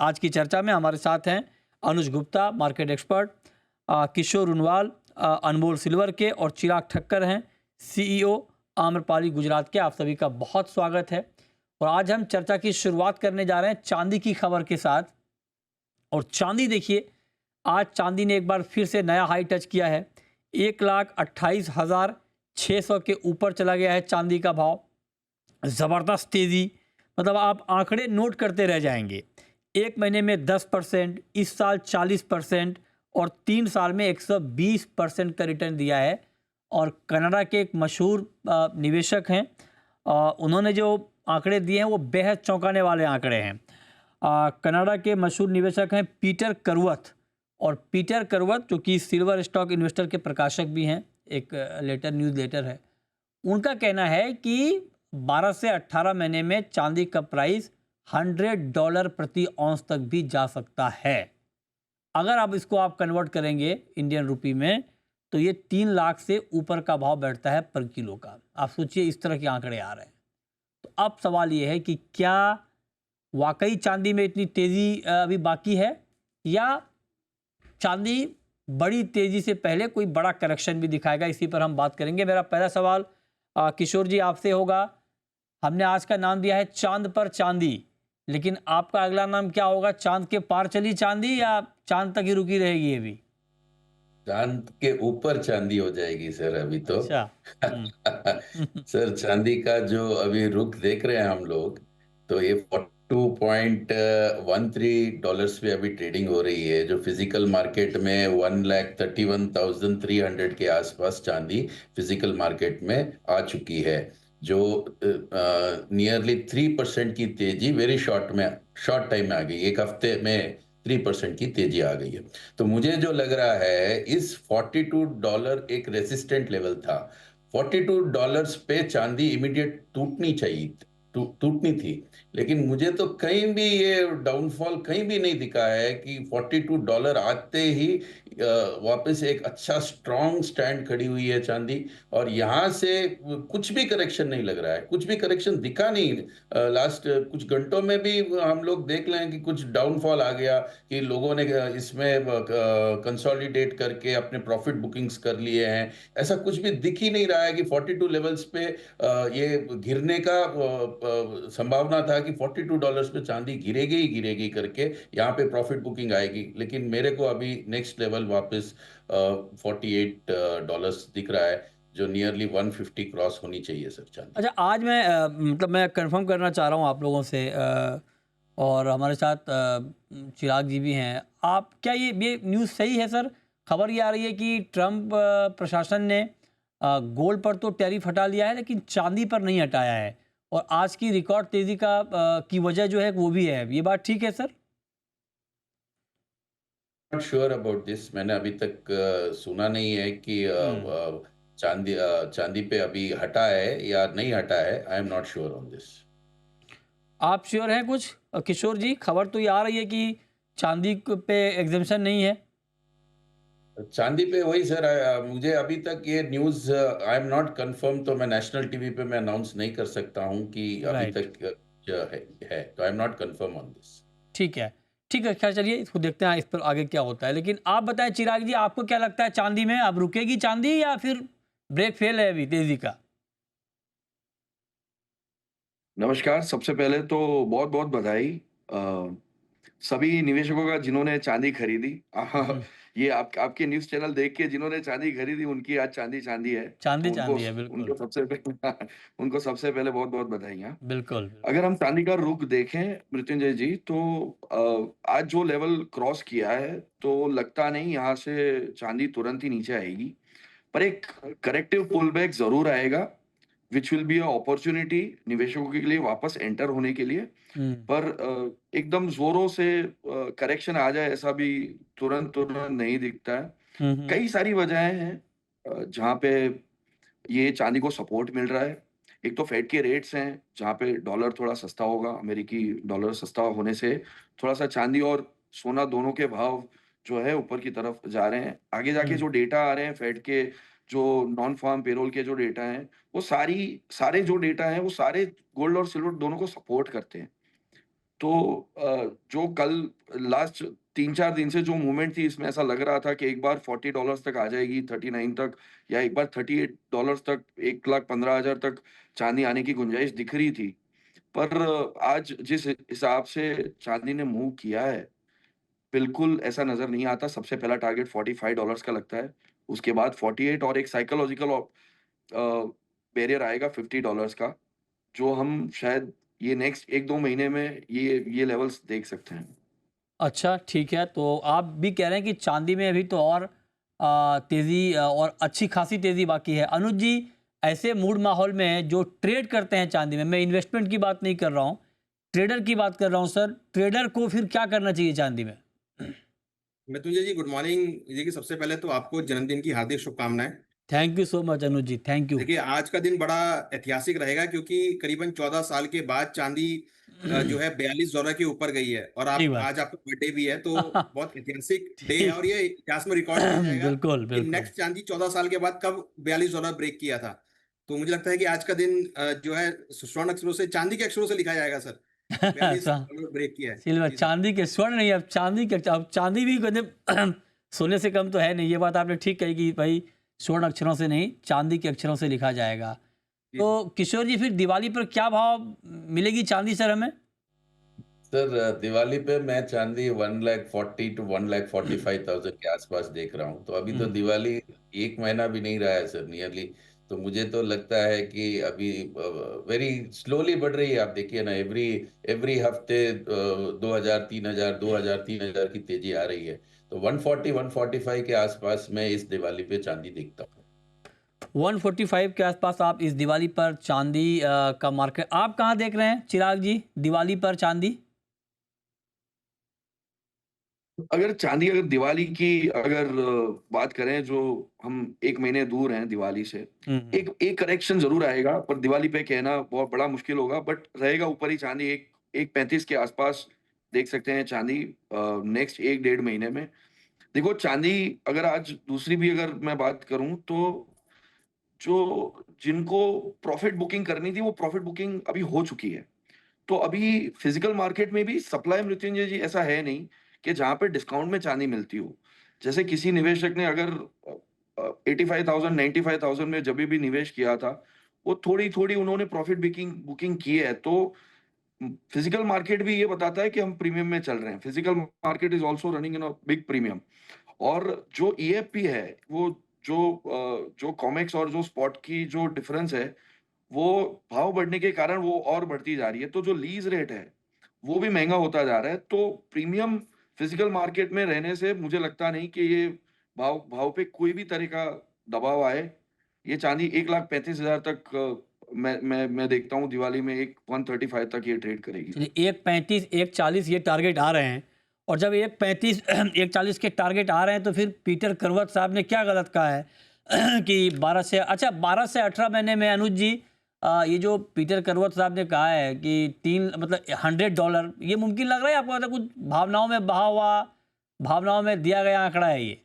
आज की चर्चा में हमारे साथ हैं अनुज गुप्ता, मार्केट एक्सपर्ट, किशोर उनवाल, अनमोल सिल्वर के, और चिराग ठक्कर हैं, सीईओ आम्रपाली गुजरात के। आप सभी का बहुत स्वागत है। और आज हम चर्चा की शुरुआत करने जा रहे हैं चांदी की खबर के साथ। और चांदी देखिए, आज चांदी ने एक बार फिर से नया हाई टच किया है। 1,28,600 के ऊपर चला गया है चांदी का भाव। ज़बरदस्त तेज़ी, मतलब आप आंकड़े नोट करते रह जाएंगे। एक महीने में 10%, इस साल 40%, और 3 साल में 120% का रिटर्न दिया है। और कनाडा के एक मशहूर निवेशक हैं, उन्होंने जो आंकड़े दिए हैं वो बेहद चौंकाने वाले आंकड़े हैं। कनाडा के मशहूर निवेशक हैं पीटर करवथ। और पीटर करवथ जो कि सिल्वर स्टॉक इन्वेस्टर के प्रकाशक भी हैं, एक न्यूज़ लेटर है, उनका कहना है कि 12 से 18 महीने में चांदी का प्राइस $100 प्रति औंस तक भी जा सकता है। अगर आप इसको कन्वर्ट करेंगे इंडियन रुपी में, तो ये 3 लाख से ऊपर का भाव बैठता है पर किलो का। आप सोचिए, इस तरह के आंकड़े आ रहे हैं। तो अब सवाल ये है कि क्या वाकई चांदी में इतनी तेज़ी अभी बाकी है, या चांदी बड़ी तेज़ी से पहले कोई बड़ा करेक्शन भी दिखाएगा? इसी पर हम बात करेंगे। मेरा पहला सवाल किशोर जी आपसे होगा। हमने आज का नाम दिया है चांद पर चांदी, लेकिन आपका अगला नाम क्या होगा? चांद के पार चली चांदी, या चांद तक ही रुकी रहेगी अभी? चांद के ऊपर चांदी हो जाएगी सर अभी तो। अच्छा। हम्म। सर चांदी का जो अभी रुख देख रहे हैं हम लोग, तो ये $42.13 पे अभी ट्रेडिंग हो रही है, जो फिजिकल मार्केट में 1,31,300 के आसपास चांदी फिजिकल मार्केट में आ चुकी है, जो नियरली 3% की तेजी वेरी शॉर्ट टाइम में आ गई। एक हफ्ते में 3% की तेजी आ गई है। तो मुझे जो लग रहा है, इस $42 एक रेसिस्टेंट लेवल था। $42 पे चांदी इमीडिएट टूटनी चाहिए, टूटनी थी। लेकिन मुझे तो कहीं भी ये डाउनफॉल कहीं भी नहीं दिखा है कि $42 आते ही वापस एक अच्छा स्ट्रांग स्टैंड खड़ी हुई है चांदी। और यहाँ से कुछ भी करेक्शन नहीं लग रहा है, कुछ भी करेक्शन दिखा नहीं। लास्ट कुछ घंटों में भी हम लोग देख लें कि कुछ डाउनफॉल आ गया, कि लोगों ने इसमें कंसोलिडेट करके अपने प्रॉफिट बुकिंग्स कर लिए हैं। ऐसा कुछ भी दिख ही नहीं रहा है कि 42 लेवल्स पे ये गिरने का संभावना था कि $42 पे चांदी गिरेगी ही गिरेगी करके यहाँ पे प्रॉफिट बुकिंग आएगी। लेकिन मेरे को अभी नेक्स्ट लेवल वापस $48 दिख रहा है, जो नियरली 150 क्रॉस होनी चाहिए सर चांदी। अच्छा, आज मैं मतलब मैं कंफर्म करना चाह रहा हूँ आप लोगों से, और हमारे साथ चिराग जी भी हैं। आप क्या ये न्यूज़ सही है सर? खबर ये आ रही है कि ट्रंप प्रशासन ने गोल्ड पर तो टैरिफ हटा लिया है, लेकिन चांदी पर नहीं हटाया है। और आज की रिकॉर्ड तेज़ी की वजह जो है वो भी है। ये बात ठीक है sir? Not sure about this. मैंने अभी तक सुना नहीं है कि हम्म। चांदी पे अभी हटा है या नहीं हटा है। I am not sure on this. आप श्योर हैं कुछ? किशोर जी, खबर तो ये आ रही है कि चांदी पे एग्जेम्पशन नहीं है। चांदी पे वही सर, मुझे अभी तक ये news I am not confirm, तो मैं नेशनल टीवी पे मैं अनाउंस नहीं कर सकता हूँ कि अभी राइट। तक है। तो I am not confirm on this. ठीक है, ठीक है। खैर चलिए, इसको देखते हैं इस पर आगे क्या होता है। लेकिन आप बताएं चिराग जी, आपको क्या लगता है चांदी में? अब रुकेगी चांदी, या फिर ब्रेक फेल है अभी तेजी का? नमस्कार, सबसे पहले तो बहुत-बहुत बधाई सभी निवेशकों का जिन्होंने चाँदी खरीदी। हम्म, ये आपके न्यूज़ चैनल देख के जिन्होंने चाँदी खरीदी उनकी आज चाँदी-चाँदी है। तो चांदी उनको चांदी है, उनको बिल्कुल। सबसे पहले उनको सबसे पहले बहुत-बहुत बधाइयाँ। बिल्कुल बिल्कुल। अगर हम चाँदी का रुख देखें मृत्युंजय जी, तो आज जो लेवल क्रॉस किया है, तो लगता नहीं यहाँ से चाँदी तुरंत ही नीचे आएगी। पर एक करेक्टिव पुलबैक ज़रूर आएगा, which will be a opportunity निवेशकों के लिए वापस एंटर होने के लिए। हम्म। पर एकदम ज़ोरों से करेक्शन आ जाए ऐसा भी तुरंत-तुरंत नहीं दिखता है। हम्म। कई सारी वजहें हैं जहाँ पे ये चाँदी को सपोर्ट मिल रहा है। एक तो फेड के रेट्स हैं, जहाँ पे डॉलर थोड़ा सस्ता होगा, अमेरिकी डॉलर सस्ता होने से थोड़ा-सा चाँदी और सोना दोनों के भाव जो है ऊपर की तरफ जा रहे हैं। आगे जाके हम्म। जो डेटा आ रहे हैं फेड के, जो नॉन फार्म पेरोल के जो डेटा हैं, वो सारे जो डेटा हैं, वो सारे गोल्ड और सिल्वर दोनों को सपोर्ट करते हैं। तो जो कल लास्ट 3-4 दिन से जो मूवमेंट थी इसमें ऐसा लग रहा था कि एक बार $40 तक आ जाएगी, 39 तक या एक बार $38 तक 1,15,000 तक चाँदी आने की गुंजाइश दिख रही थी। पर आज जिस हिसाब से चाँदी ने मूव किया है, बिल्कुल ऐसा नज़र नहीं आता। सबसे पहला टारगेट $45 का लगता है, उसके बाद 48 और एक साइकोलॉजिकल बैरियर आएगा $50 का, जो हम शायद ये नेक्स्ट 1-2 महीने में ये लेवल्स देख सकते हैं। अच्छा, ठीक है। तो आप भी कह रहे हैं कि चाँदी में अभी तो और तेज़ी और अच्छी खासी तेज़ी बाकी है। अनुज जी, ऐसे मूड माहौल में जो ट्रेड करते हैं चाँदी में, मैं इन्वेस्टमेंट की बात नहीं कर रहा हूँ, ट्रेडर की बात कर रहा हूँ सर। ट्रेडर को फिर क्या करना चाहिए चाँदी में? Mrityunjay ji good morning. देखिए सबसे पहले तो आपको जन्मदिन की हार्दिक शुभकामनाएं। Thank you so much Anuj ji, thank you. देखिए आज का दिन बड़ा ऐतिहासिक रहेगा क्योंकि करीबन 14 साल के बाद चांदी जो है $42 के ऊपर गई है और ठीक आप बात। आज आपका बर्थडे भी है तो बहुत ऐतिहासिक डे है ठीक। और ये इतिहास में रिकॉर्ड किया जाएगा बिल्कुल, कि बिल्कुल। नेक्स्ट चांदी 14 साल के बाद कब $42 ब्रेक किया था। तो मुझे लगता है कि आज का दिन जो है स्वर्ण अक्षरों से चांदी के अक्षरों से लिखा जाएगा सर। अच्छा, 42 ब्रेक किया है सिल्वर जी सर। चाँदी के स्वर्ण नहीं, अब चाँदी भी कहते सोने से कम तो है नहीं। ये बात आपने ठीक कही कि भाई स्वर्ण अक्षरों से नहीं, चाँदी के अक्षरों से लिखा जाएगा। जी तो सर। किशोर जी, फिर दिवाली पर क्या भाव मिलेगी चाँदी सर हमें? सर दिवाली पे मैं चांदी 1,40,000 टू 1,45,000 के आसपास देख रहा हूँ। तो अभी तो हुँ। दिवाली एक महीना भी नहीं रहा है सर नियरली। तो मुझे तो लगता है कि अभी वेरी स्लोली बढ़ रही है। आप देखिए ना, एवरी एवरी हफ्ते 2,000 3,000 2,000 3,000 की तेजी आ रही है। तो 140 145 के आसपास मैं इस दिवाली पे चांदी देखता हूँ। 145 के आसपास आप इस दिवाली पर चाँदी का मार्केट आप कहाँ देख रहे हैं चिराग जी, दिवाली पर चाँदी? अगर दिवाली की अगर बात करें, जो हम 1 महीने दूर हैं दिवाली से, हुँ, हुँ। एक एक करेक्शन ज़रूर आएगा, पर दिवाली पे कहना बहुत बड़ा मुश्किल होगा, बट रहेगा ऊपर ही चाँदी। एक 1.35 के आसपास देख सकते हैं चाँदी नेक्स्ट 1 डेढ़ महीने में। देखो चाँदी, अगर आज दूसरी भी अगर मैं बात करूँ, तो जो जिनको प्रॉफिट बुकिंग करनी थी, वो प्रॉफिट बुकिंग अभी हो चुकी है। तो अभी फिजिकल मार्केट में भी सप्लाई, मृत्युंजय जी, ऐसा है नहीं कि जहाँ पे डिस्काउंट में चांदी मिलती हो। जैसे किसी निवेशक ने अगर 85,000 95,000 में जब भी निवेश किया था, वो थोड़ी थोड़ी उन्होंने प्रॉफिट बुकिंग बुकिंग की है। तो फिजिकल मार्केट भी ये बताता है कि हम प्रीमियम में चल रहे हैं। Physical market is also running in a big premium. और जो ईएफपी है, वो जो कॉमेक्स और जो स्पॉट की जो डिफरेंस है, वो भाव बढ़ने के कारण वो और बढ़ती जा रही है। तो जो लीज़ रेट है, वो भी महँगा होता जा रहा है। तो प्रीमियम फिज़िकल मार्केट में रहने से मुझे लगता नहीं कि ये भाव भाव पे कोई भी तरह का दबाव आए। ये चाँदी 1,35,000 तक मैं देखता हूँ दिवाली में एक 135 तक ये ट्रेड करेगी। चलिए 1.35 1.40 ये टारगेट आ रहे हैं, और जब 1.35 1.40 के टारगेट आ रहे हैं तो फिर पीटर करवत साहब ने क्या गलत कहा है कि 12 से 18 महीने में अनुज जी, ये जो पीटर करवत साहब ने कहा है कि 3 मतलब $100, ये मुमकिन लग रहा है आपको? मतलब कुछ भावनाओं में बहा हुआ, भावनाओं में दिया गया आंकड़ा है ये?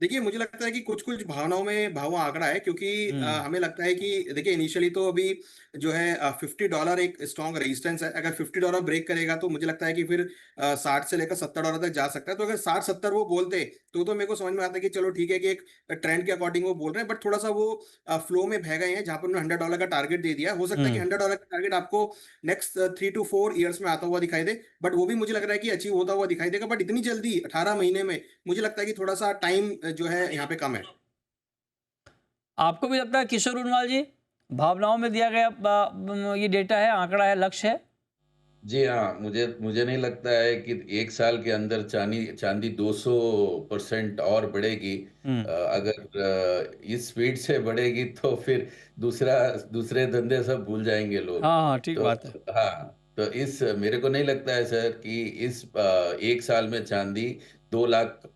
देखिए, मुझे लगता है कि कुछ-कुछ भावनाओं में भावा आंकड़ा है क्योंकि हुँ। हमें लगता है कि देखिए इनिशियली तो अभी जो है $50 एक स्ट्रॉन्ग रेजिस्टेंस है। अगर $50 ब्रेक करेगा तो मुझे लगता है कि फिर 60 से लेकर $70 तक जा सकता है। तो अगर 60-70 वो बोलते तो मेरे को समझ में आता है कि चलो ठीक है कि एक ट्रेंड के अकॉर्डिंग वो बोल रहे हैं, बट थोड़ा-सा वो फ्लो में बह गए हैं जहाँ पर उन्होंने $100 का टारगेट दे दिया है। हो सकता है कि हुँ। $100 का टारगेट आपको नेक्स्ट 3 टू 4 ईयर्स में आता हुआ दिखाई दे, बट वो भी मुझे लग रहा है कि अचीव होता हुआ दिखाई देगा। बट इतनी जल्दी 18 महीने में मुझे लगता है कि थोड़ा-सा टाइम जो है यहाँ पे कम है। आपको भी लगता है किशोर उनवाल जी, भावनाओं में दिया गया ये डेटा है, आंकड़ा है, लक्ष्य है? जी हाँ, मुझे मुझे नहीं लगता है कि 1 साल के अंदर चाँदी 200% और बढ़ेगी। हुँ। अगर इस स्पीड से बढ़ेगी तो फिर दूसरे धंधे सब भूल जाएँगे लोग। हाँ, हाँ, ठीक तो बात है। हाँ, तो इस मेरे को नहीं लगता है सर कि इस 1 साल में चाँदी 2 लाख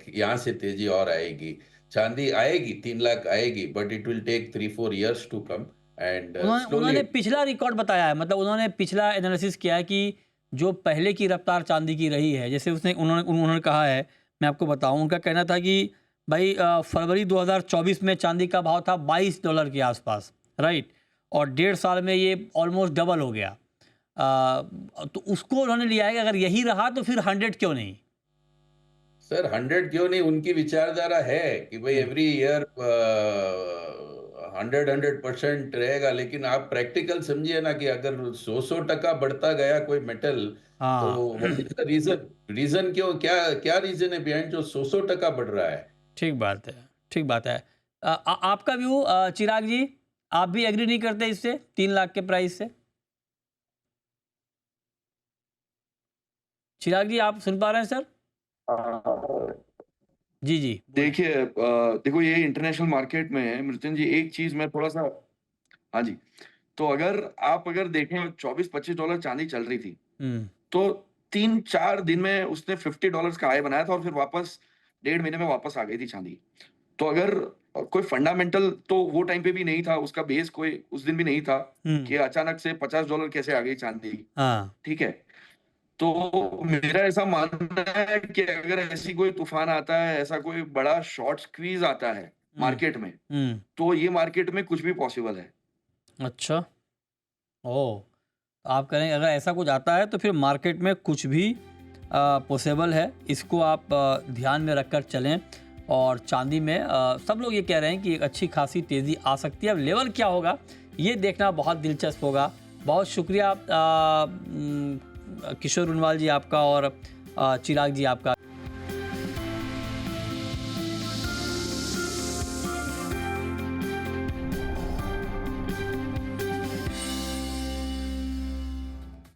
यहाँ से तेज़ी और आएगी। चाँदी आएगी, 3 लाख आएगी, but it will take 3-4 years to come and उन्होंने स्लोली। उन्होंने पिछला रिकॉर्ड बताया है, मतलब उन्होंने पिछला एनालिसिस किया है कि जो पहले की रफ्तार चांदी की रही है, जैसे उसने उन्होंने उन्होंने कहा है, मैं आपको बताऊं, उनका कहना था कि भाई फरवरी 2024 में चांदी का भाव था $22 के आसपास, राइट, और 1.5 साल में ये ऑलमोस्ट डबल हो गया। तो उसको उन्होंने लिया है कि अगर यही रहा तो फिर 100 क्यों नहीं? सर 100 क्यों नहीं, उनकी विचारधारा है कि भाई एवरी ईयर 100% रहेगा, लेकिन आप प्रैक्टिकल समझिए ना कि अगर 100% बढ़ता गया कोई मेटल, तो हाँ, रीजन क्यों, क्या क्या रीजन है बिहाइंड जो 100% बढ़ रहा है? ठीक बात है, ठीक बात है। आपका व्यू चिराग जी, आप भी एग्री नहीं करते इससे 3 लाख के प्राइस से? चिराग जी आप सुन पा रहे हैं सर? जी, जी, बोलें। देखिए देखो ये इंटरनेशनल मार्केट में है मृत्युंजय जी, एक चीज मैं थोड़ा सा, हाँ जी, तो अगर देखें 24-25 डॉलर चांदी चल रही थी, हुँ, तो 3-4 दिन में उसने $50 का हाई बनाया था और फिर वापस 1.5 महीने में वापस आ गई थी चांदी। तो अगर कोई फंडामेंटल तो वो टाइम पे भी नहीं था, उसका बेस कोई उस दिन भी नहीं था हुँ, कि अचानक से $50 कैसे आ गई चांदी, हाँ, ठीक है? तो मेरा ऐसा मानना है कि अगर ऐसी कोई तूफान आता है, ऐसा कोई बड़ा शॉर्ट स्क्वीज आता है हुँ, मार्केट में, हुँ, तो ये मार्केट में कुछ भी पॉसिबल है। अच्छा, ओह! तो आप कह रहे हैं अगर ऐसा कुछ आता है तो फिर मार्केट में कुछ भी पॉसिबल है, इसको आप ध्यान में रखकर चलें। और चांदी में सब लोग ये कह रहे हैं कि एक अच्छी खासी तेज़ी आ सकती है। अब लेवल क्या होगा ये देखना बहुत दिलचस्प होगा। बहुत शुक्रिया किशोर उनवाल जी आपका और चिराग जी आपका